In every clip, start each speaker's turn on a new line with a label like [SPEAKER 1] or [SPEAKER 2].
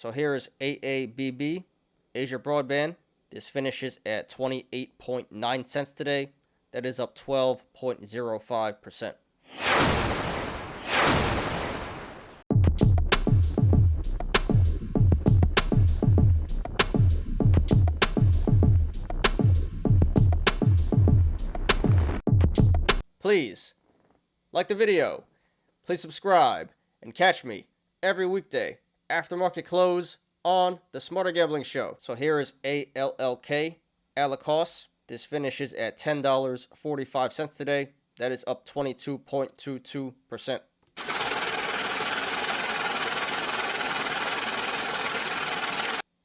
[SPEAKER 1] So here is AABB, Asia Broadband. This finishes at 28.9 cents today. That is up 12.05%. Please like the video, please subscribe, and catch me every weekday after market close on the Smarter Gambling Show. So here is ALLK Allakos. This finishes at $10.45 today. That is up 22.22%.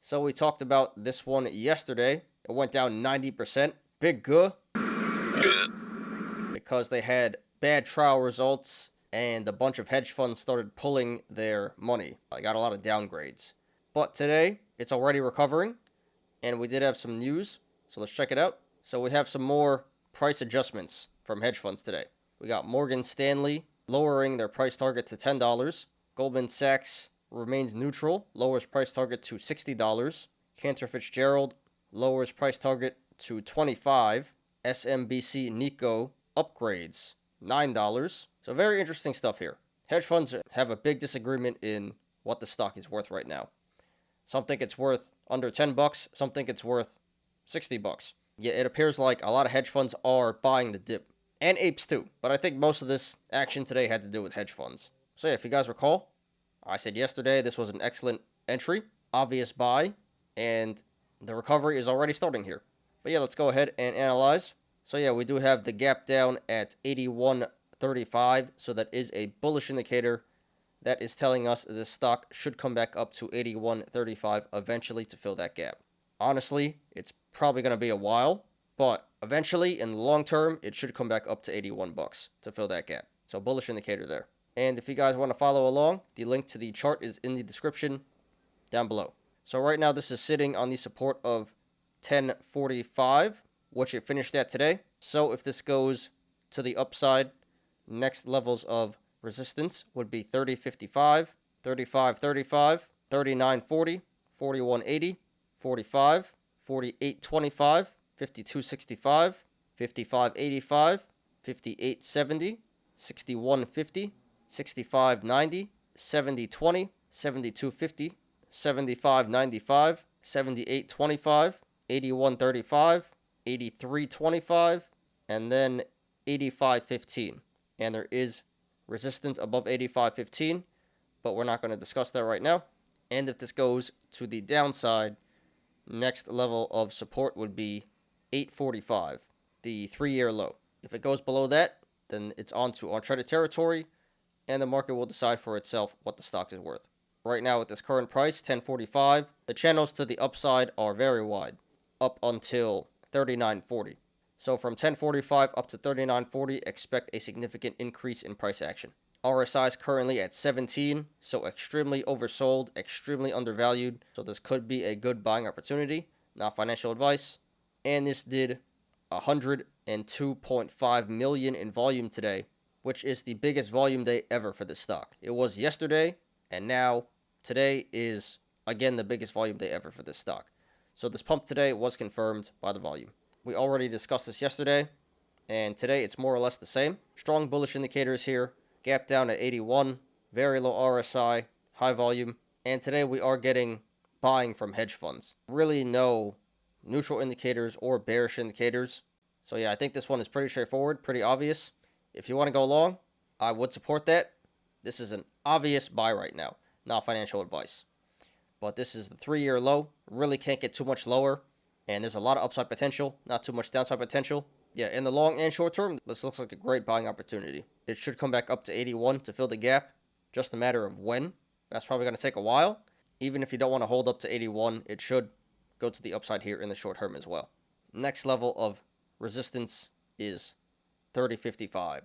[SPEAKER 1] So we talked about this one yesterday. It went down 90%. Big guh. Because they had bad trial results and a bunch of hedge funds started pulling their money. I got a lot of downgrades. But today, it's already recovering, and we did have some news, so let's check it out. So we have some more price adjustments from hedge funds today. We got Morgan Stanley lowering their price target to $10. Goldman Sachs remains neutral, lowers price target to $60. Cantor Fitzgerald lowers price target to $25. SMBC Nikko upgrades $9. So very interesting stuff here. Hedge funds have a big disagreement in what the stock is worth right now. Some think it's worth under $10, some think it's worth $60. Yet it appears like a lot of hedge funds are buying the dip. And apes too. But I think most of this action today had to do with hedge funds. So yeah, if you guys recall, I said yesterday this was an excellent entry, obvious buy, and the recovery is already starting here. But yeah, let's go ahead and analyze. So yeah, we do have the gap down at 81.35, so that is a bullish indicator that is telling us this stock should come back up to 81.35 eventually to fill that gap. Honestly, it's probably going to be a while, but eventually in the long term, it should come back up to $81 to fill that gap. So bullish indicator there. And if you guys want to follow along, the link to the chart is in the description down below. So right now this is sitting on the support of 10.45, which it finished at today. So if this goes to the upside, next levels of resistance would be 30.55, 35.35, 39.40, 41.80, 45, 48.25, 52.65, 55.85, 58.70, 61.50, 65.90, 70.20, 72.50, 75.95, 78.25, 81.35, 83.25, and then 85.15. And there is resistance above 85.15, but we're not going to discuss that right now. And if this goes to the downside, next level of support would be 8.45, the 3-year low. If it goes below that, then it's on to uncharted territory, and the market will decide for itself what the stock is worth. Right now, at this current price, 10.45, the channels to the upside are very wide, up until 39.40. So from 10.45 up to 39.40, expect a significant increase in price action. RSI is currently at 17, so extremely oversold, extremely undervalued. So this could be a good buying opportunity, not financial advice. And this did 102.5 million in volume today, which is the biggest volume day ever for this stock. It was yesterday, and now today is again the biggest volume day ever for this stock. So this pump today was confirmed by the volume. We already discussed this yesterday, and today it's more or less the same. Strong bullish indicators here. Gap down at 81, very low RSI, high volume. And today we are getting buying from hedge funds. Really no neutral indicators or bearish indicators. So yeah, I think this one is pretty straightforward, pretty obvious. If you want to go long, I would support that. This is an obvious buy right now, not financial advice. But this is the 3-year low. Really can't get too much lower. And there's a lot of upside potential, not too much downside potential. Yeah, in the long and short term, this looks like a great buying opportunity. It should come back up to 81 to fill the gap. Just a matter of when. That's probably going to take a while. Even if you don't want to hold up to 81, it should go to the upside here in the short term as well. Next level of resistance is 30.55.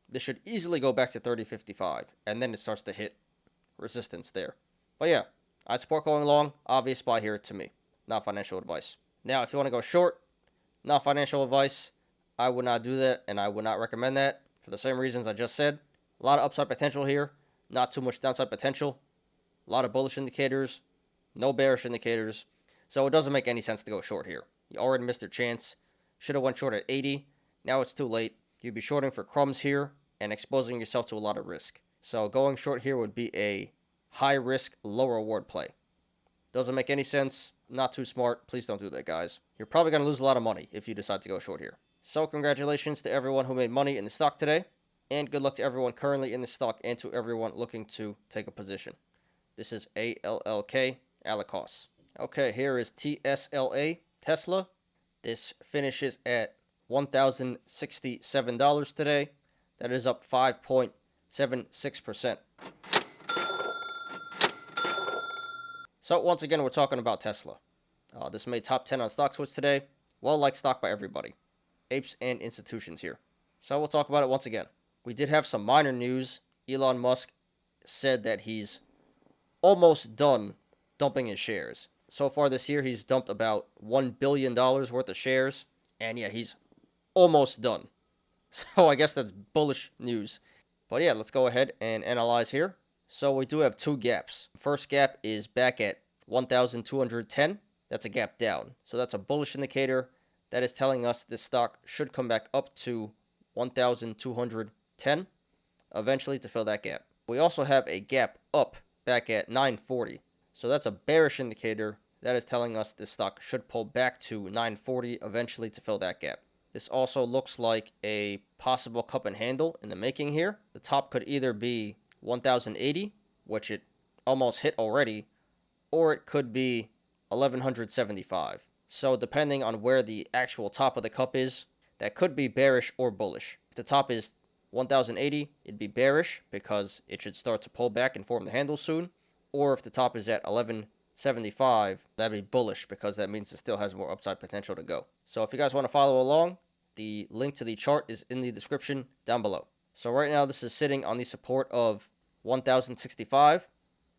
[SPEAKER 1] This should easily go back to 30.55, and then it starts to hit resistance there. But yeah, I'd support going long. Obvious buy here to me. Not financial advice. Now, if you want to go short, not financial advice, I would not do that, and I would not recommend that for the same reasons I just said. A lot of upside potential here, not too much downside potential. A lot of bullish indicators, no bearish indicators. So it doesn't make any sense to go short here. You already missed your chance. Should have went short at 80. Now it's too late. You'd be shorting for crumbs here and exposing yourself to a lot of risk. So going short here would be a high risk, low reward play. Doesn't make any sense. Not too smart. Please don't do that, guys. You're probably going to lose a lot of money if you decide to go short here. So congratulations to everyone who made money in the stock today. And good luck to everyone currently in the stock and to everyone looking to take a position. This is ALLK Allakos. Okay, here is TSLA Tesla. This finishes at $1,067 today. That is up 5.76%. So once again, we're talking about Tesla. This made top 10 on StockTwits today. Well-liked stock by everybody. Apes and institutions here. So we'll talk about it once again. We did have some minor news. Elon Musk said that he's almost done dumping his shares. So far this year, he's dumped about $1 billion worth of shares. And yeah, he's almost done. So I guess that's bullish news. But yeah, let's go ahead and analyze here. So we do have two gaps. First gap is back at 1,210. That's a gap down. So that's a bullish indicator. That is telling us this stock should come back up to 1,210 eventually to fill that gap. We also have a gap up back at 940. So that's a bearish indicator. That is telling us this stock should pull back to 940 eventually to fill that gap. This also looks like a possible cup and handle in the making here. The top could either be 1,080, which it almost hit already, or it could be 1,175. So depending on where the actual top of the cup is, that could be bearish or bullish. If the top is 1,080, it'd be bearish because it should start to pull back and form the handle soon. Or if the top is at 1,175, that'd be bullish because that means it still has more upside potential to go. So if you guys want to follow along, the link to the chart is in the description down below. So right now this is sitting on the support of 1,065,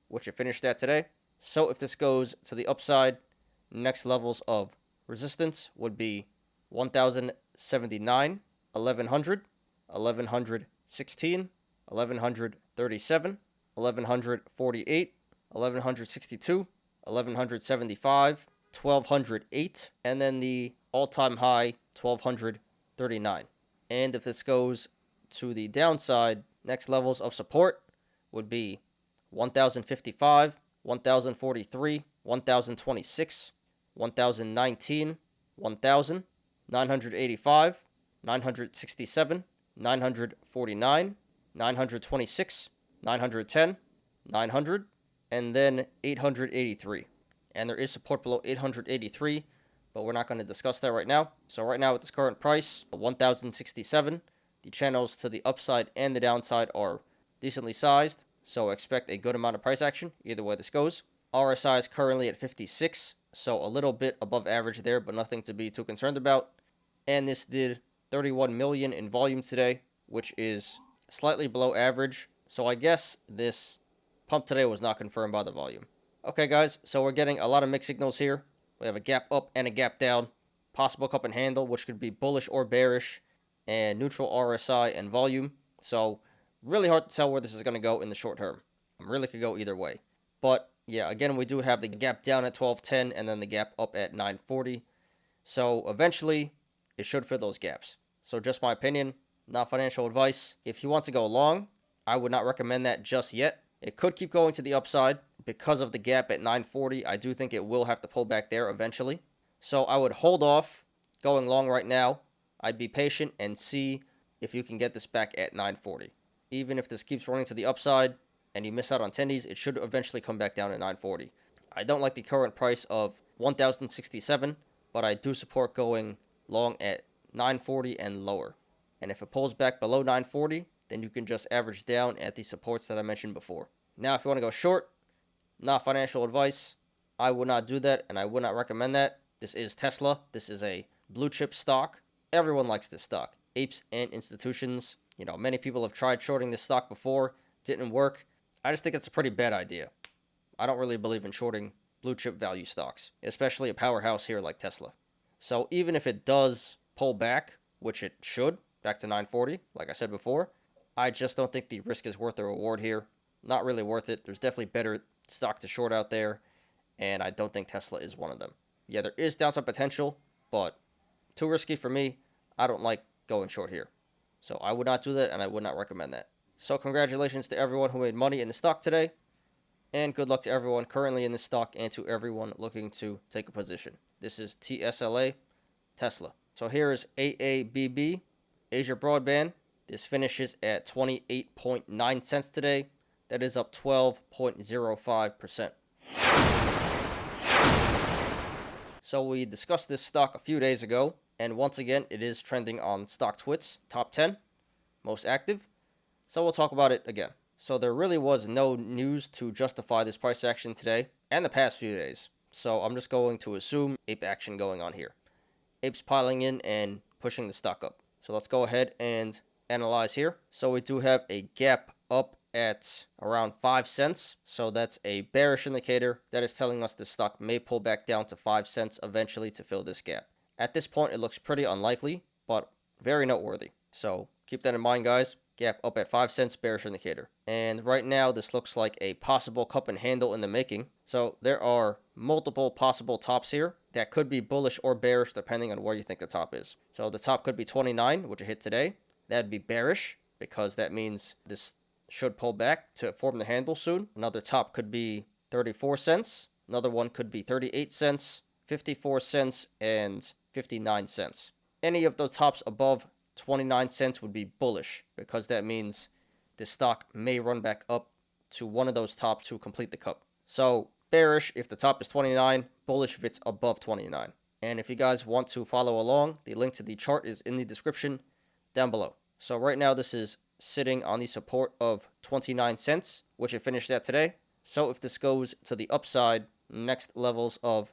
[SPEAKER 1] which it finished at today. So if this goes to the upside, next levels of resistance would be 1,079, 1,100, 1,116, 1,137, 1,148, 1,162, 1,175, 1,208, and then the all-time high, 1,239. And if this goes to the downside, next levels of support would be 1,055, 1,043, 1,026, 1,019, 1,000, 985, 967, 949, 926, 910, 900, and then 883. And there is support below 883, but we're not going to discuss that right now. So right now at this current price, 1,067, the channels to the upside and the downside are decently sized, so expect a good amount of price action either way this goes. RSI is currently at 56, so a little bit above average there, but nothing to be too concerned about. And this did 31 million in volume today, which is slightly below average. So I guess this pump today was not confirmed by the volume. Okay, guys, so we're getting a lot of mixed signals here. We have a gap up and a gap down, possible cup and handle, which could be bullish or bearish, and neutral RSI and volume. So really hard to tell where this is going to go in the short term. Really could go either way. But yeah, again, we do have the gap down at 1210 and then the gap up at 940. So eventually, it should fill those gaps. So just my opinion, not financial advice. If you want to go long, I would not recommend that just yet. It could keep going to the upside because of the gap at 940. I do think it will have to pull back there eventually. So I would hold off going long right now. I'd be patient and see if you can get this back at 940. Even if this keeps running to the upside and you miss out on tendies, it should eventually come back down at 940. I don't like the current price of 1,067, but I do support going long at 940 and lower. And if it pulls back below 940, then you can just average down at the supports that I mentioned before. Now, if you want to go short, not financial advice, I would not do that, and I would not recommend that. This is Tesla. This is a blue chip stock. Everyone likes this stock. Apes and institutions. You know, many people have tried shorting this stock before. Didn't work. I just think it's a pretty bad idea. I don't really believe in shorting blue chip value stocks, especially a powerhouse here like Tesla. So even if it does pull back, which it should, back to 940, like I said before, I just don't think the risk is worth the reward here. Not really worth it. There's definitely better stock to short out there. and I don't think Tesla is one of them. Yeah, there is downside potential, but too risky for me. I don't like going short here. So I would not do that, and I would not recommend that. So congratulations to everyone who made money in the stock today, and good luck to everyone currently in the stock and to everyone looking to take a position. This is TSLA Tesla. So here is AABB, Asia Broadband. This finishes at 28.9 cents today. That is up 12.05%. So we discussed this stock a few days ago, and once again, it is trending on StockTwits, top 10, most active. So we'll talk about it again. So there really was no news to justify this price action today and the past few days. So I'm just going to assume ape action going on here. Apes piling in and pushing the stock up. So let's go ahead and analyze here. So we do have a gap up at around 5 cents. So that's a bearish indicator that is telling us the stock may pull back down to 5 cents eventually to fill this gap. At this point, it looks pretty unlikely, but very noteworthy. So keep that in mind, guys. Gap up at 5 cents, bearish indicator. And right now, this looks like a possible cup and handle in the making. So there are multiple possible tops here that could be bullish or bearish depending on where you think the top is. So the top could be 29, which it hit today. That'd be bearish because that means this should pull back to form the handle soon. Another top could be 34 cents. Another one could be 38 cents, 54 cents, and 59 cents. Any of those tops above 29 cents would be bullish because that means the stock may run back up to one of those tops to complete the cup. So bearish if the top is 29, bullish if it's above 29. And if you guys want to follow along, the link to the chart is in the description down below. So right now this is sitting on the support of 29 cents, which it finished at today. So if this goes to the upside, next levels of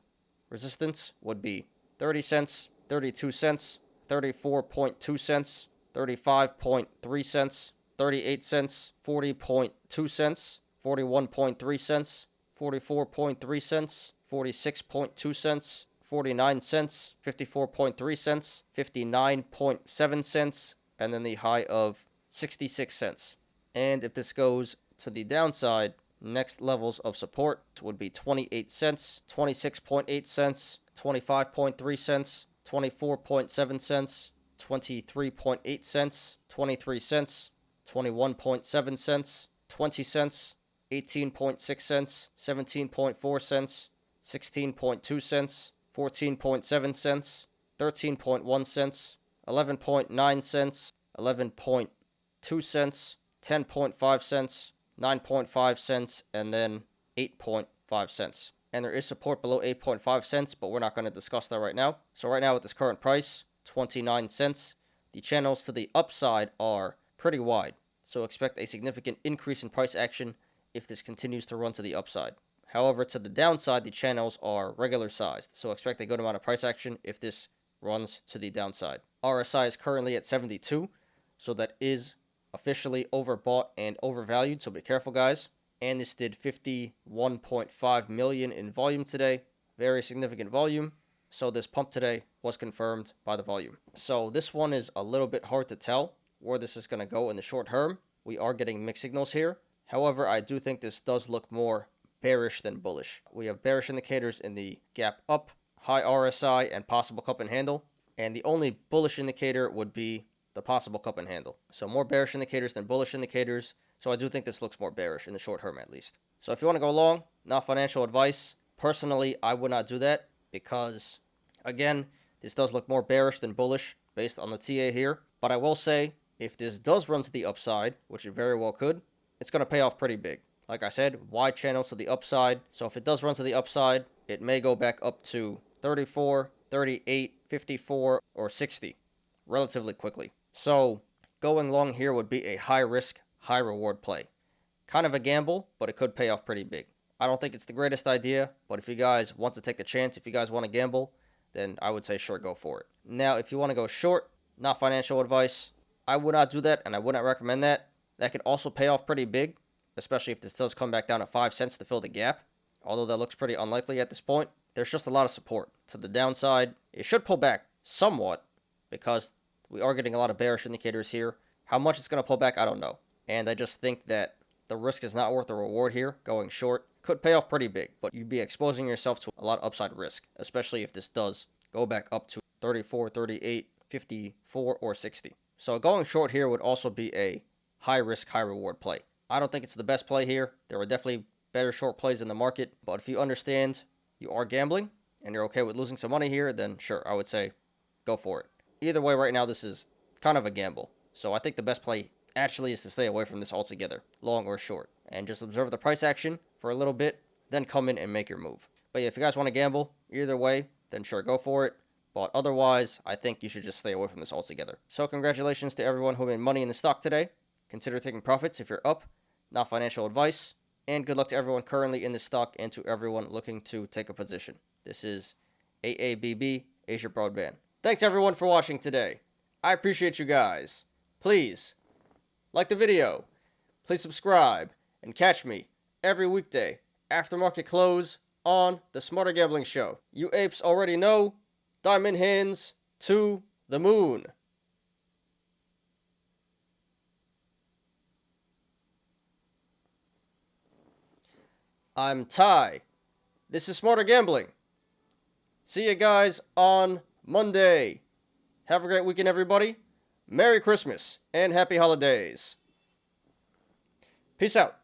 [SPEAKER 1] resistance would be 30 cents, 32 cents, 34.2 cents, 35.3 cents, 38 cents, 40.2 cents, 41.3 cents, 44.3 cents, 46.2 cents, 49 cents, 54.3 cents, 59.7 cents, and then the high of 66 cents. And if this goes to the downside, next levels of support would be 28 cents, 26.8 cents, 25.3 cents, 24.7 cents, 23.8 cents, 23 cents, 21.7 cents, 20 cents, 18.6 cents, 17.4 cents, 16.2 cents, 14.7 cents, 13.1 cents, 11.9 cents, 11.2 cents, 10.5 cents, 9.5 cents, and then 8.5 cents. And there is support below 8.5 cents, but we're not going to discuss that right now. So right now with this current price, 29 cents, the channels to the upside are pretty wide. So expect a significant increase in price action if this continues to run to the upside. However, to the downside, the channels are regular sized. So expect a good amount of price action if this runs to the downside. RSI is currently at 72, so that is officially overbought and overvalued, so be careful, guys. And this did 51.5 million in volume today. Very significant volume. So this pump today was confirmed by the volume. So this one is a little bit hard to tell where this is going to go in the short term. We are getting mixed signals here. However, I do think this does look more bearish than bullish. We have bearish indicators in the gap up, high RSI, and possible cup and handle. And the only bullish indicator would be the possible cup and handle. So more bearish indicators than bullish indicators. So I do think this looks more bearish in the short term at least. So if you want to go long, not financial advice. Personally, I would not do that because, again, this does look more bearish than bullish based on the TA here. But I will say, if this does run to the upside, which it very well could, it's going to pay off pretty big. Like I said, wide channels to the upside. So if it does run to the upside, it may go back up to 34, 38, 54, or 60 relatively quickly. So going long here would be a high risk, high reward play. Kind of a gamble, but it could pay off pretty big. I don't think it's the greatest idea, but if you guys want to take the chance, if you guys want to gamble, then I would say sure, go for it. Now, if you want to go short, not financial advice, I would not do that, and I would not recommend that. That could also pay off pretty big, especially if this does come back down to 5 cents to fill the gap, although that looks pretty unlikely at this point. There's just a lot of support to the downside. It should pull back somewhat because we are getting a lot of bearish indicators here. How much it's going to pull back, I don't know. And I just think that the risk is not worth the reward here, going short. could pay off pretty big, but you'd be exposing yourself to a lot of upside risk, especially if this does go back up to 34, 38, 54, or 60. So going short here would also be a high risk, high reward play. I don't think it's the best play here. There are definitely better short plays in the market, but if you understand you are gambling and you're okay with losing some money here, then sure, I would say go for it. Either way, right now, this is kind of a gamble. So I think the best play actually is to stay away from this altogether, long or short, and just observe the price action for a little bit, then come in and make your move. But yeah, if you guys want to gamble, either way, then sure, go for it. But otherwise, I think you should just stay away from this altogether. So congratulations to everyone who made money in the stock today. Consider taking profits if you're up, not financial advice. And good luck to everyone currently in the stock and to everyone looking to take a position. This is AABB, Asia Broadband. Thanks everyone for watching today. I appreciate you guys. Please, like the video. Please subscribe and catch me every weekday after market close on the Smarter Gambling Show. You apes already know, diamond hands to the moon. I'm Ty. This is Smarter Gambling. See you guys on Monday. Have a great weekend, everybody. Merry Christmas and Happy Holidays. Peace out.